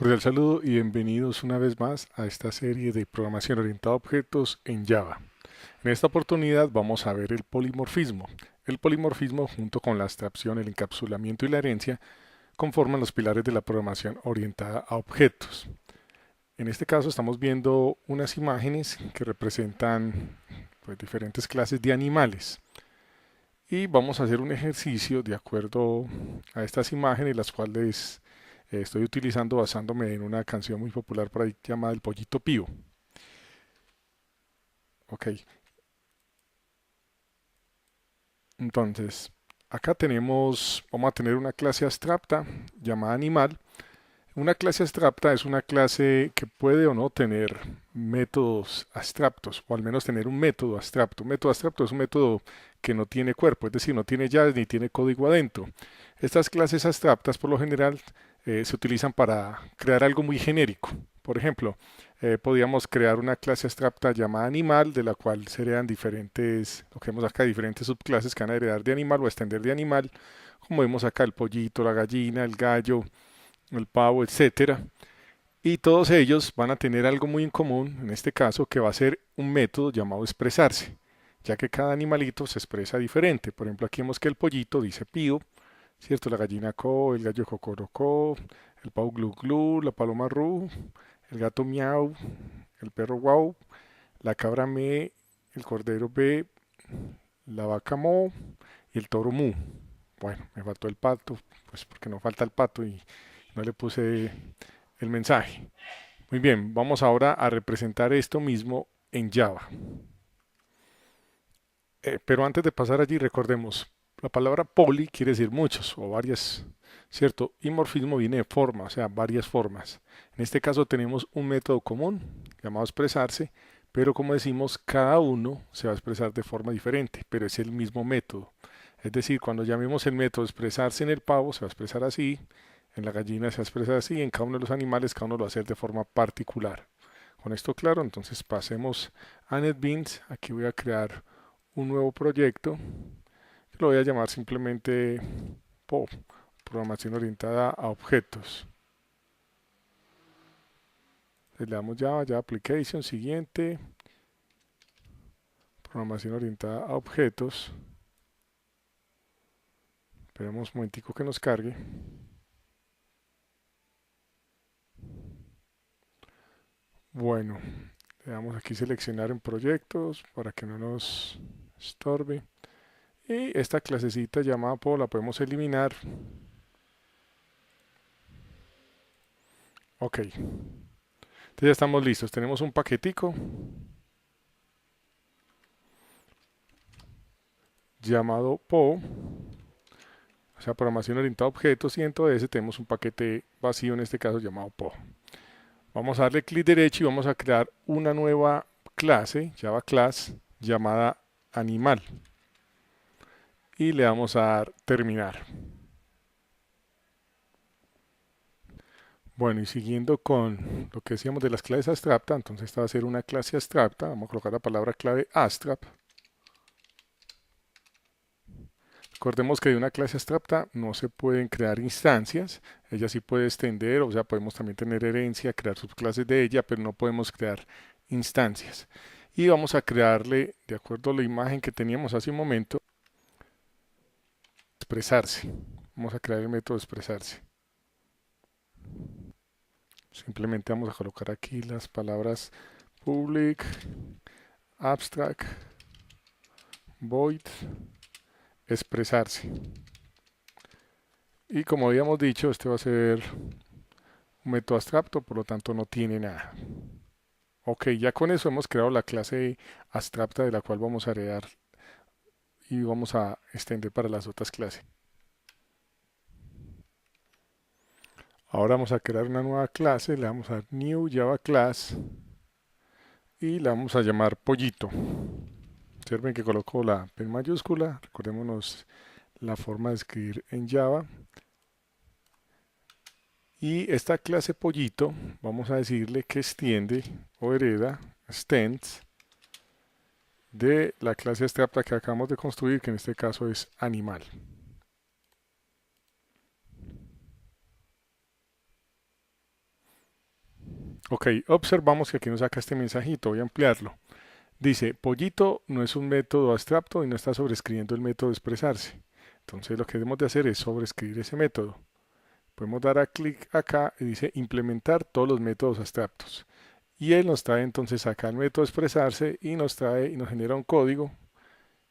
Cordial saludo y bienvenidos una vez más a esta serie de programación orientada a objetos en Java. En esta oportunidad vamos a ver el polimorfismo. El polimorfismo junto con la abstracción, el encapsulamiento y la herencia conforman los pilares de la programación orientada a objetos. En este caso estamos viendo unas imágenes que representan diferentes clases de animales. Y vamos a hacer un ejercicio de acuerdo a estas imágenes, las cuales estoy utilizando basándome en una canción muy popular por ahí llamada El Pollito Pío. Ok, entonces acá vamos a tener una clase abstracta llamada animal. Una clase abstracta es una clase que puede o no tener métodos abstractos, o al menos tener un método abstracto. Un método abstracto es un método que no tiene cuerpo, es decir, no tiene llaves ni tiene código adentro. Estas clases abstractas por lo general se utilizan para crear algo muy genérico. Por ejemplo, podríamos crear una clase abstracta llamada animal, de la cual serían diferentes, lo que vemos acá, diferentes subclases que van a heredar de animal o extender de animal, como vemos acá el pollito, la gallina, el gallo, el pavo, etcétera. Y todos ellos van a tener algo muy en común, en este caso, que va a ser un método llamado expresarse, ya que cada animalito se expresa diferente. Por ejemplo, aquí vemos que el pollito dice pío, ¿cierto? La gallina co, el gallo cocorocó, el pavo glu glu, la paloma ru, el gato miau, el perro guau, la cabra me, el cordero be, la vaca mo y el toro mu. Bueno, me faltó el pato, pues porque no falta el pato y no le puse el mensaje. Muy bien, vamos ahora a representar esto mismo en Java. Pero antes de pasar allí, recordemos, la palabra poly quiere decir muchos o varias, ¿cierto? Y morfismo viene de forma, o sea, varias formas. En este caso tenemos un método común llamado expresarse, pero como decimos, cada uno se va a expresar de forma diferente, pero es el mismo método. Es decir, cuando llamemos el método expresarse en el pavo, se va a expresar así, en la gallina se va a expresar así, en cada uno de los animales, cada uno lo va a hacer de forma particular. Con esto claro, entonces pasemos a NetBeans. Aquí voy a crear un nuevo proyecto. Lo voy a llamar simplemente PO, programación orientada a objetos. Le damos Java, Java Application, siguiente, programación orientada a objetos. Esperemos un momentico que nos cargue. Bueno, le damos aquí seleccionar en proyectos para que no nos estorbe. Y esta clasecita llamada PO la podemos eliminar. Ok, entonces ya estamos listos. Tenemos un paquetico llamado PO, o sea, programación orientada a objetos, y dentro de ese tenemos un paquete vacío, en este caso llamado PO. Vamos a darle clic derecho y vamos a crear una nueva clase, Java Class, llamada animal. Y le vamos a dar terminar. Bueno, y siguiendo con lo que decíamos de las clases abstractas, entonces esta va a ser una clase abstracta. Vamos a colocar la palabra clave abstract. Recordemos que de una clase abstracta no se pueden crear instancias, ella sí puede extender, o sea, podemos también tener herencia, crear subclases de ella, pero no podemos crear instancias. Y vamos a crearle, de acuerdo a la imagen que teníamos hace un momento, expresarse. Vamos a crear el método expresarse. Simplemente vamos a colocar aquí las palabras public, abstract, void, expresarse. Y como habíamos dicho, este va a ser un método abstracto, por lo tanto no tiene nada. Ok, ya con eso hemos creado la clase abstracta de la cual vamos a heredar y vamos a extender para las otras clases. Ahora vamos a crear una nueva clase, le vamos a dar New Java Class y la vamos a llamar Pollito. Observen que coloco la P mayúscula, recordémonos la forma de escribir en Java. Y esta clase Pollito, vamos a decirle que extiende o hereda, extends, de la clase abstracta que acabamos de construir, que en este caso es animal. Ok, observamos que aquí nos saca este mensajito, voy a ampliarlo. Dice, pollito no es un método abstracto y no está sobrescribiendo el método de expresarse. Entonces lo que debemos de hacer es sobreescribir ese método. Podemos dar a clic acá y dice implementar todos los métodos abstractos. Y él nos trae entonces acá el método de expresarse y nos trae y nos genera un código,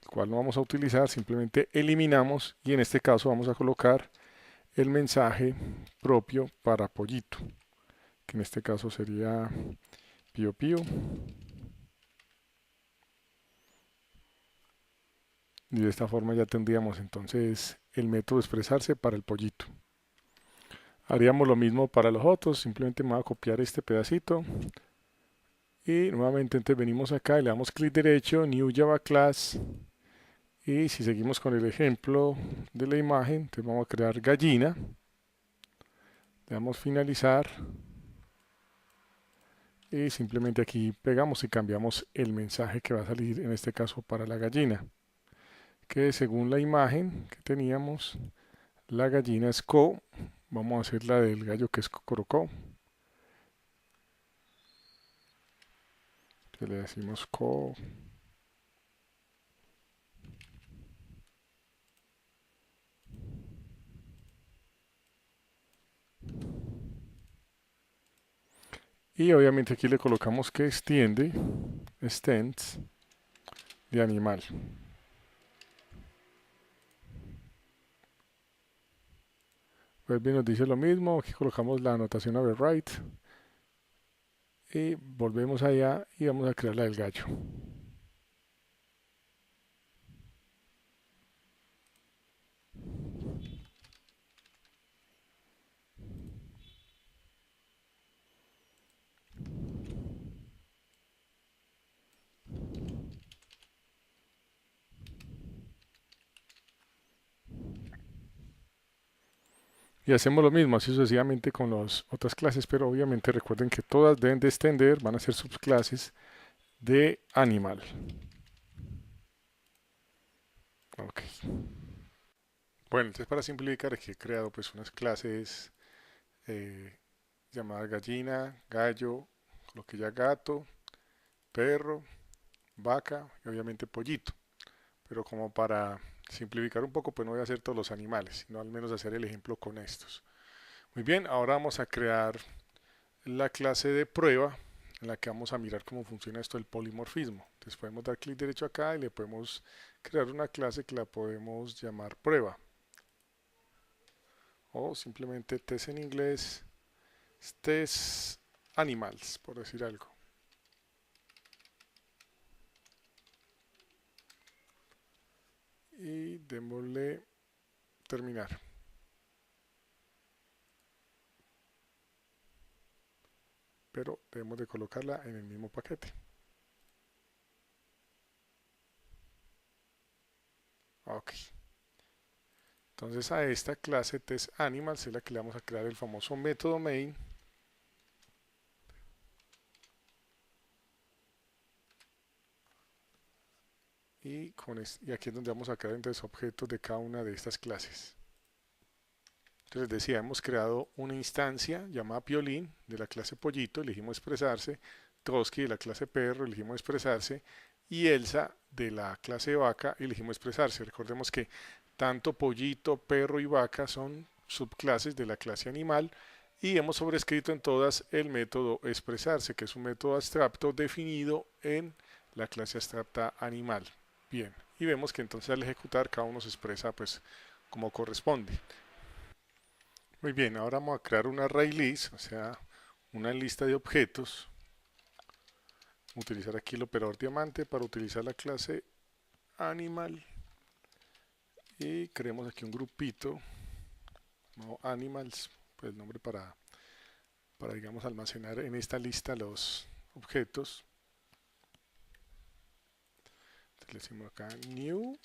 el cual no vamos a utilizar, simplemente eliminamos y en este caso vamos a colocar el mensaje propio para pollito, que en este caso sería pío pío. Y de esta forma ya tendríamos entonces el método de expresarse para el pollito. Haríamos lo mismo para los otros, simplemente me voy a copiar este pedacito y nuevamente entonces venimos acá y le damos clic derecho, New Java Class y si seguimos con el ejemplo de la imagen, entonces vamos a crear gallina, le damos finalizar y simplemente aquí pegamos y cambiamos el mensaje que va a salir en este caso para la gallina, que según la imagen que teníamos, la gallina es co, vamos a hacer la del gallo que es cocorocó, que le decimos co. Y obviamente aquí le colocamos que extiende, extends, de animal. Vuelve y nos dice lo mismo, aquí colocamos la anotación override y volvemos allá y vamos a crear la del gallo. Y hacemos lo mismo así sucesivamente con las otras clases, pero obviamente recuerden que todas deben de extender, van a ser subclases de animal. Ok. Bueno, entonces para simplificar aquí he creado pues unas clases eh, llamadas gallina, gallo, coloqué ya gato, perro, vaca y obviamente pollito. Pero como para simplificar un poco, pues no voy a hacer todos los animales, sino al menos hacer el ejemplo con estos. Muy bien, ahora vamos a crear la clase de prueba en la que vamos a mirar cómo funciona esto del polimorfismo. Entonces podemos dar clic derecho acá y le podemos crear una clase que la podemos llamar prueba o simplemente test en inglés, test animals, por decir algo. Y démosle terminar. Pero debemos de colocarla en el mismo paquete. Ok. Entonces a esta clase testAnimals es la que le vamos a crear el famoso método main. Y aquí es donde vamos a crear entonces objetos de cada una de estas clases. Entonces decía, hemos creado una instancia llamada Piolín de la clase Pollito, elegimos expresarse, Trotsky de la clase Perro, elegimos expresarse, y Elsa de la clase Vaca, elegimos expresarse. Recordemos que tanto Pollito, Perro y Vaca son subclases de la clase Animal, y hemos sobrescrito en todas el método expresarse, que es un método abstracto definido en la clase abstracta Animal. Bien, y vemos que entonces al ejecutar cada uno se expresa pues como corresponde. Muy bien, ahora vamos a crear un array list, o sea, una lista de objetos. Utilizar aquí el operador diamante para utilizar la clase animal. Y creemos aquí un grupito, no animals, pues el nombre para digamos almacenar en esta lista los objetos. Entonces le decimos acá new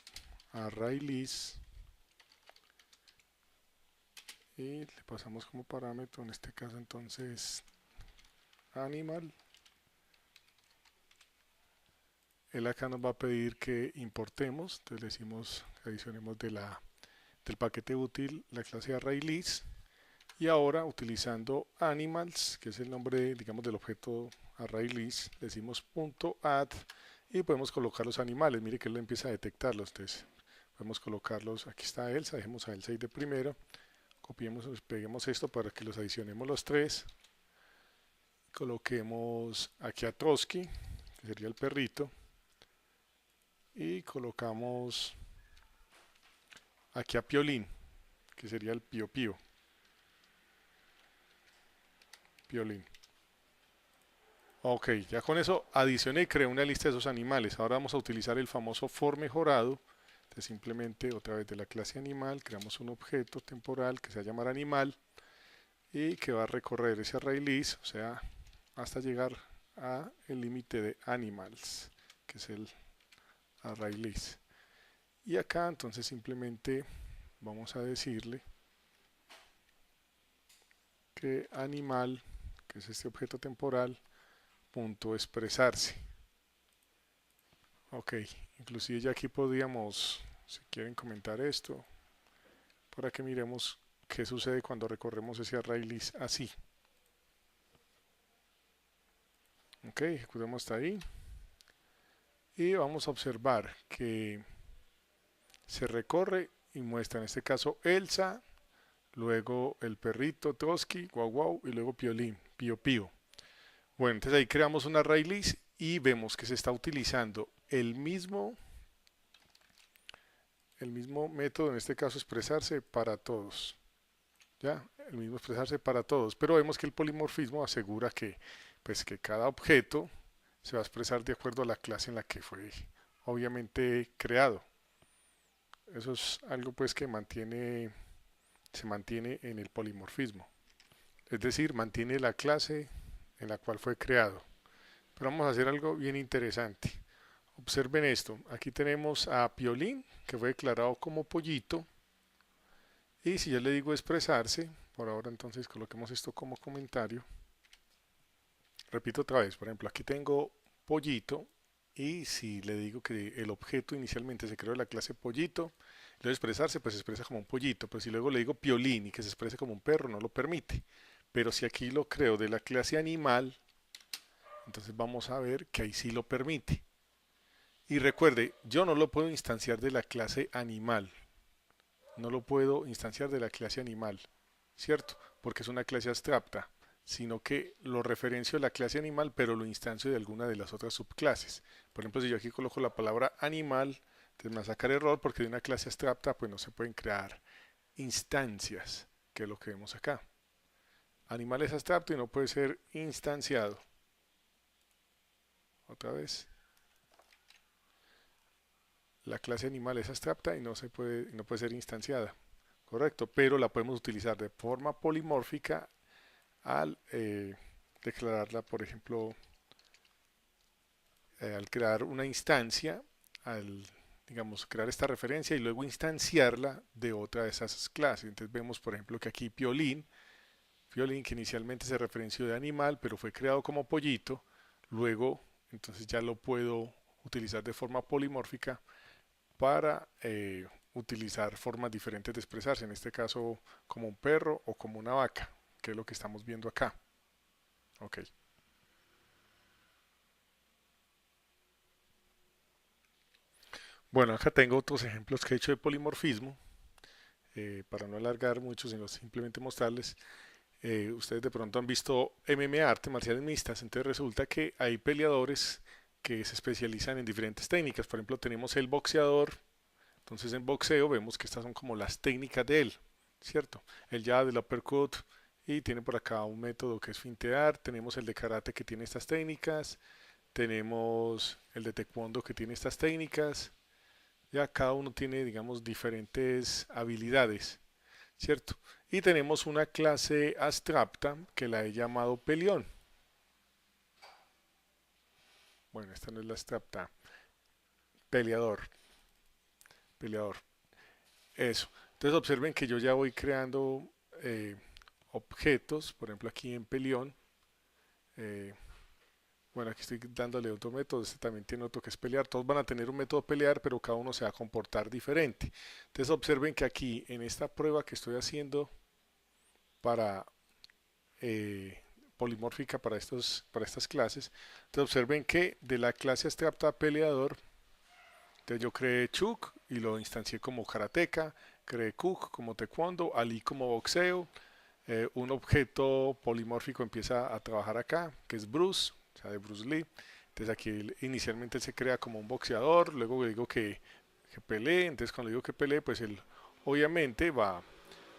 array list y le pasamos como parámetro en este caso entonces animal. Él acá nos va a pedir que importemos, entonces le decimos que adicionemos del paquete útil la clase ArrayList Y ahora utilizando animals, que es el nombre, digamos, del objeto ArrayList, le decimos .add y podemos colocar los animales. Mire que él empieza a detectarlos. Entonces podemos colocarlos, aquí está Elsa, dejemos a Elsa ahí de primero, copiemos, peguemos esto para que los adicionemos los tres, coloquemos aquí a Trotsky, que sería el perrito, y colocamos aquí a Piolín, que sería el Pío Pío, Piolín. Ok, ya con eso adicioné y creé una lista de esos animales. Ahora vamos a utilizar el famoso for mejorado. Entonces simplemente otra vez de la clase animal creamos un objeto temporal que se va a llamar animal y que va a recorrer ese array list, o sea, hasta llegar a el límite de animals, que es el array list. Y acá entonces simplemente vamos a decirle que animal, que es este objeto temporal, punto expresarse. Ok, inclusive ya aquí podríamos, si quieren comentar esto, para que miremos qué sucede cuando recorremos ese array list así. Ok, ejecutemos hasta ahí. Y vamos a observar que se recorre y muestra en este caso Elsa, luego el perrito Trotsky, guau guau, y luego Piolín, Pío Pío. Bueno, entonces ahí creamos un array list y vemos que se está utilizando el mismo método, en este caso expresarse para todos. ¿Ya? El mismo expresarse para todos. Pero vemos que el polimorfismo asegura que, pues, que cada objeto se va a expresar de acuerdo a la clase en la que fue obviamente creado. Eso es algo pues que se mantiene en el polimorfismo. Es decir, mantiene la clase en la cual fue creado. Pero vamos a hacer algo bien interesante. Observen esto. Aquí tenemos a Piolín, que fue declarado como pollito. Y si yo le digo expresarse, por ahora entonces coloquemos esto como comentario. Repito otra vez, por ejemplo, aquí tengo pollito y si le digo que el objeto inicialmente se creó de la clase pollito, luego expresarse pues se expresa como un pollito, pero si luego le digo piolín y que se exprese como un perro, no lo permite. Pero si aquí lo creo de la clase animal, entonces vamos a ver que ahí sí lo permite. Y recuerde, yo no lo puedo instanciar de la clase animal, no lo puedo instanciar de la clase animal, ¿cierto? Porque es una clase abstracta, sino que lo referencio a la clase animal, pero lo instancio de alguna de las otras subclases. Por ejemplo, si yo aquí coloco la palabra animal, entonces me va a sacar error porque de una clase abstracta pues no se pueden crear instancias, que es lo que vemos acá. Animal es abstracto y no puede ser instanciado. Otra vez. La clase animal es abstracta y no puede ser instanciada. Correcto, pero la podemos utilizar de forma polimórfica al declararla, por ejemplo, al crear una instancia, al, digamos, crear esta referencia y luego instanciarla de otra de esas clases. Entonces vemos, por ejemplo, que aquí Piolín, que inicialmente se referenció de animal, pero fue creado como pollito, luego entonces ya lo puedo utilizar de forma polimórfica para utilizar formas diferentes de expresarse, en este caso como un perro o como una vaca, que es lo que estamos viendo acá. Ok. Bueno, acá tengo otros ejemplos que he hecho de polimorfismo, para no alargar mucho, sino simplemente mostrarles. Ustedes de pronto han visto MMA, artes marciales mixtas, entonces resulta que hay peleadores que se especializan en diferentes técnicas. Por ejemplo, tenemos el boxeador, entonces en boxeo vemos que estas son como las técnicas de él, ¿cierto? El jab, el uppercut, y tiene por acá un método que es fintear. Tenemos el de karate que tiene estas técnicas, tenemos el de taekwondo que tiene estas técnicas. Ya cada uno tiene, digamos, diferentes habilidades, ¿cierto? Y tenemos una clase abstracta que la he llamado peleón. Bueno, esta no es la abstracta. Peleador. Peleador. Eso. Entonces observen que yo ya voy creando objetos, por ejemplo aquí en peleón. eh, bueno, aquí estoy dándole otro método, este también tiene otro que es pelear. Todos van a tener un método pelear, pero cada uno se va a comportar diferente. Entonces observen que aquí en esta prueba que estoy haciendo para polimórfica para estas clases. Entonces observen que de la clase abstracta peleador, entonces yo creé Chuk y lo instancié como karateka, creé Cook como taekwondo, Ali como boxeo, un objeto polimórfico empieza a trabajar acá, que es Bruce, o sea, de Bruce Lee. Entonces aquí inicialmente se crea como un boxeador, luego digo que pelee, entonces cuando digo que pelee, pues él obviamente va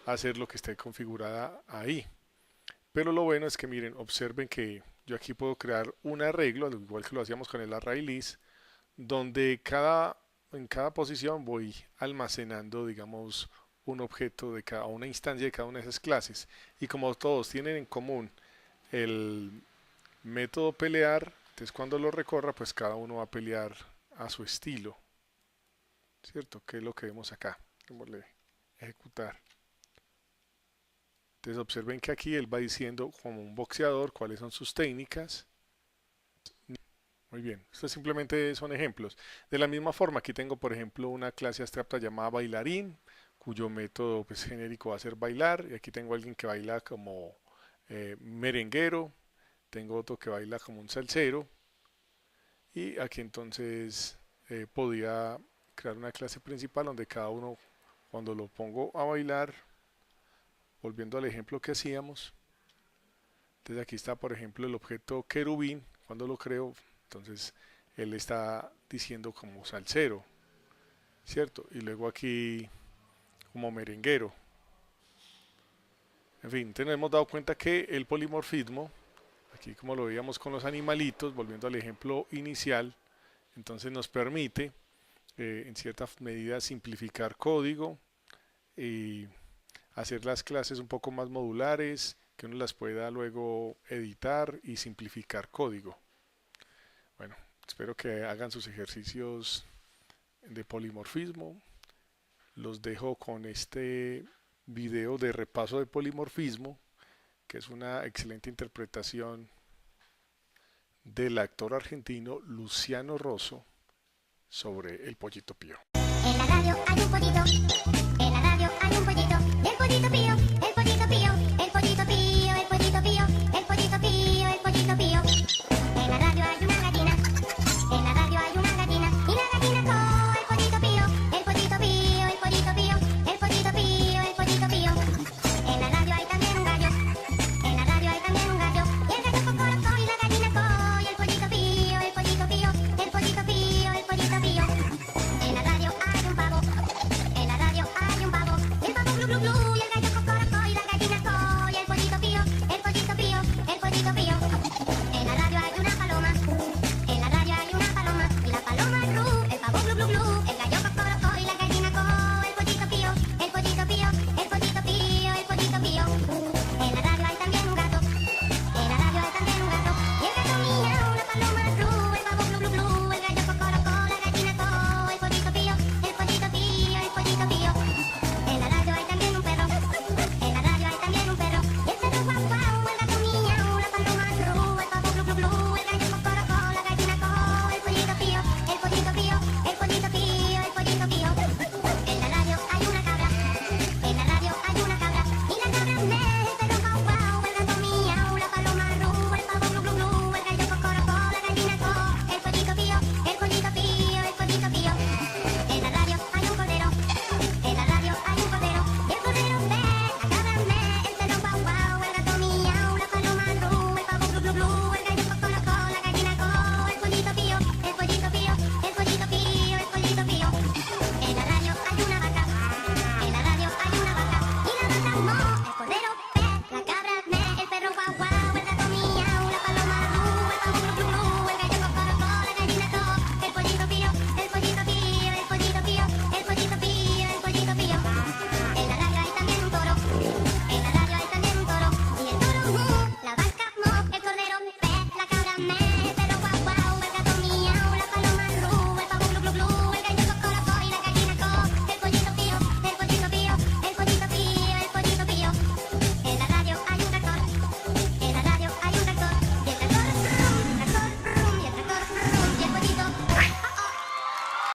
a hacer lo que esté configurada ahí. Pero lo bueno es que miren, observen que yo aquí puedo crear un arreglo, al igual que lo hacíamos con el array list, donde en cada posición voy almacenando, digamos, un objeto de cada una instancia de cada una de esas clases. Y como todos tienen en común el método pelear, entonces cuando lo recorra, pues cada uno va a pelear a su estilo, ¿cierto? Que es lo que vemos acá. Démosle ejecutar. Entonces observen que aquí él va diciendo como un boxeador cuáles son sus técnicas. Muy bien, estos simplemente son ejemplos. De la misma forma, aquí tengo por ejemplo una clase abstracta llamada bailarín, cuyo método pues, genérico va a ser bailar. Y aquí tengo a alguien que baila como merenguero, tengo otro que baila como un salsero. Y aquí entonces podía crear una clase principal donde cada uno, cuando lo pongo a bailar, volviendo al ejemplo que hacíamos, entonces aquí está por ejemplo el objeto querubín, cuando lo creo, entonces él está diciendo como salsero, ¿cierto? Y luego aquí como merenguero. En fin, entonces nos hemos dado cuenta que el polimorfismo, aquí como lo veíamos con los animalitos, volviendo al ejemplo inicial, entonces nos permite en cierta medida simplificar código y hacer las clases un poco más modulares, que uno las pueda luego editar y simplificar código. Bueno, espero que hagan sus ejercicios de polimorfismo. Los dejo con este video de repaso de polimorfismo, que es una excelente interpretación del actor argentino Luciano Rosso sobre el pollito pío. En la radio hay un pollito, en la radio hay un pollito, el pollito pío, el pollito pío.